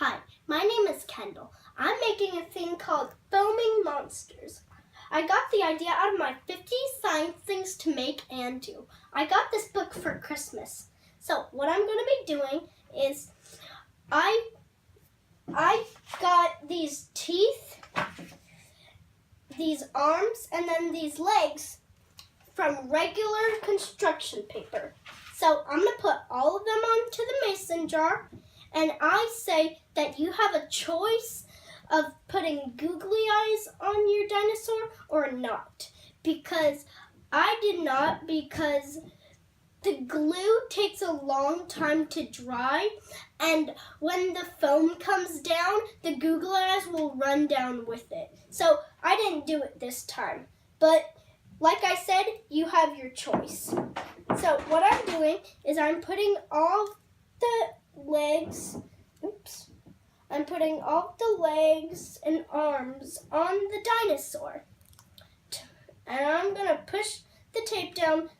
Hi, my name is Kendall. I'm making a thing called Foaming Monsters. I got the idea out of my 50 science things to make and do. I got this book for Christmas. So what I'm going to be doing is I got these teeth, these arms, and then these legs from regular construction paper. So I'm going to put all of them onto the mason jar, and I say that you have a choice of putting googly eyes on your dinosaur or not. Because I did not, because the glue takes a long time to dry, and when the foam comes down, the googly eyes will run down with it. So I didn't do it this time. But like I said, you have your choice. So what I'm doing is I'm putting all the legs, I'm putting all the legs and arms on the dinosaur. And I'm going to push the tape down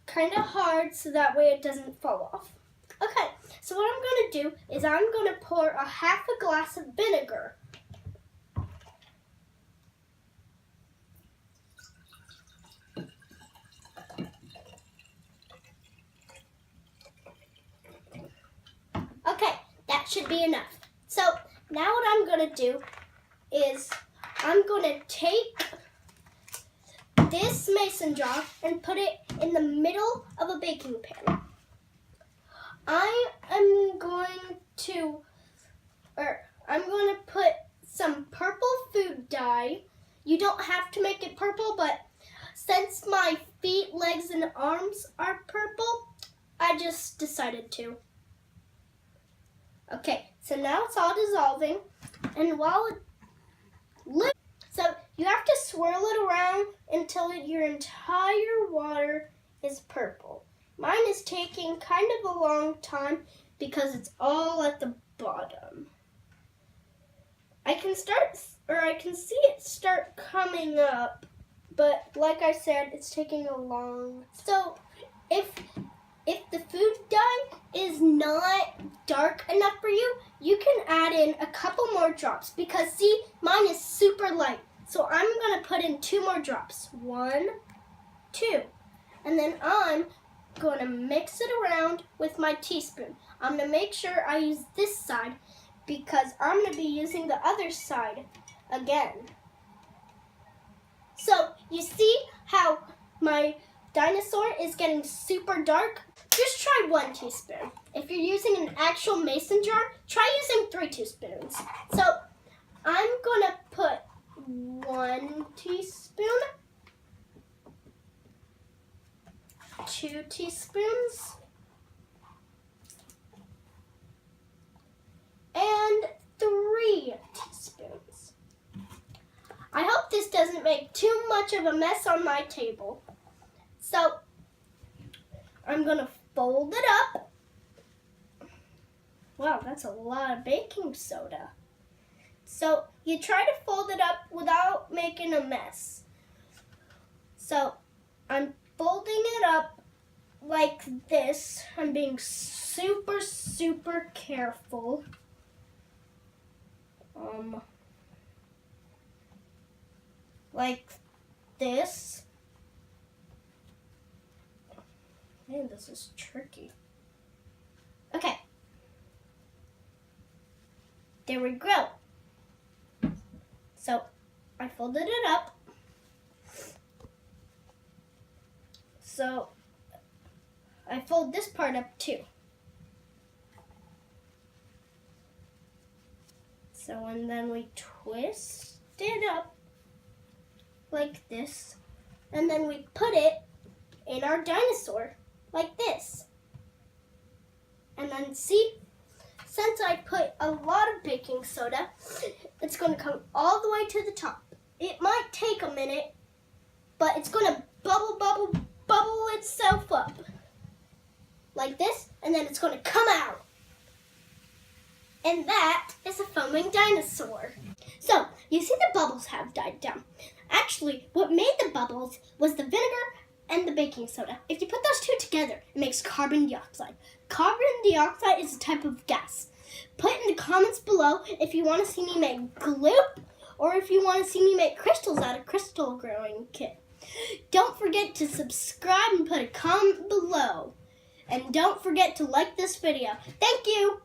kind of hard so that way it doesn't fall off. Okay, so what I'm going to do is I'm going to pour a half a glass of vinegar. Okay, that should be enough. So now what I'm going to do is I'm going to take this mason jar and put it in the middle of a baking pan. I am going to put some purple food dye. You don't have to make it purple, but since my feet, legs, and arms are purple, I just decided to. Okay, so now it's all dissolving, and while so you have to swirl it around until your entire water is purple. Mine is taking kind of a long time because it's all at the bottom. I can see it start coming up, but like I said, it's taking a long. So if the food dye is not dark enough for you, you can add in a couple more drops because see, mine is super light. So I'm going to put in 2 more drops. 1, 2. And then I'm going to mix it around with my teaspoon. I'm going to make sure I use this side because I'm going to be using the other side again. So you see how my dinosaur is getting super dark? Just try 1 teaspoon. If you're using an actual mason jar, try using 3 teaspoons. So I'm going to put 1 teaspoon, 2 teaspoons, and 3 teaspoons. I hope this doesn't make too much of a mess on my table. So I'm going to fold it up. Wow, that's a lot of baking soda. So you try to fold it up without making a mess. So I'm folding it up like this. I'm being super, super careful. Like this. Man, this is tricky. Okay. There we go. So I folded it up. So I fold this part up too. So and then we twist it up like this. And then we put it in our dinosaur like this. And then see, since I put a lot of baking soda, it's going to come all the way to the top. It might take a minute, but it's going to bubble itself up like this, and then it's going to come out. And that is a foaming dinosaur. So, you see the bubbles have died down. Actually, what made the bubbles was the vinegar and the baking soda. If you put those two together, it makes carbon dioxide. Carbon dioxide is a type of gas. Put in the comments below if you want to see me make gloop or if you want to see me make crystals out of crystal growing kit. Don't forget to subscribe and put a comment below. And don't forget to like this video. Thank you!